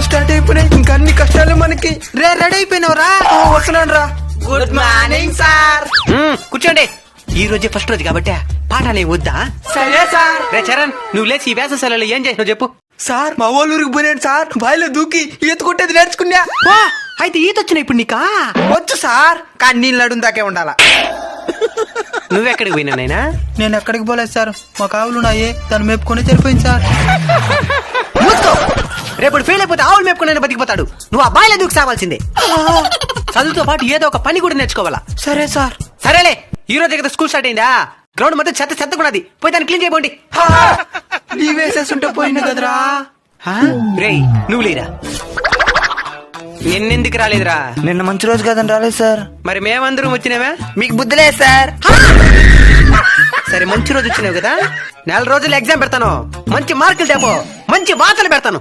School start అయిపోయినాయి, ఇంకా అన్ని కష్టాలు మనకి. రే రెడీ అయిపోయినావురా? వస్తున్నాను రా. Good morning sir. కూర్చోండి. ఈ రోజే ఫస్ట్ రోజు కాబట్టి పాఠాలే వద్దా? సరే సార్. రే చరణ్, నువ్వు లేచి ఈ వేసవి సెలవులు ఏం చేసినావు చెప్పు. సార్ మా వాళ్ళ ఊరికి పోయాను సార్, బాయిలో దూకి ఈత కొట్టేది నేర్చుకున్నా. అయితే ఈత వచ్చిన ఇప్పుడు నీకా? వచ్చు సార్, కానీ నీళ్ళు నడుము దాకే ఉండాలా. నువ్వెక్కడికి పోయినా నైనా? నేను ఎక్కడికి పోలేదు సార్, మా కావులు ఉన్నాయే దాన్ని మేపుకొని సరిపోయింది సార్. రేపు ఫెయిల్ అయిపోతే ఆవులు మేపుకుని బతికిపోతాడు. నువ్వు ఆ బాయిలో దూకి సావాల్సిందే. చదువుతో పాటు ఏదో ఒక పని కూడా నేర్చుకోవాలా. సరే సార్. సరేలే, ఈ రోజు కదా స్కూల్ స్టార్ట్ అయిందా? గ్రౌండ్ మొత్తం చెత్తకున్నది, పోయి దాన్ని క్లీన్ చేయబోండి. లీవ్ వేసేస్తుంటే పోయింది కదరా. రేయ్ నువ్వు లేరా? నిన్నెందుకు రాలేదురా? నిన్న మంచి రోజు కదండి, రాలేదు సార్. మరి మేమందరం వచ్చినావా? మీకు బుద్ధి లేదు సార్. సరే మంచి రోజు వచ్చినావు కదా, 4 రోజులు ఎగ్జామ్ పెడతాను, మంచి మార్కులు తేపో, మంచి వార్తలు పెడతాను.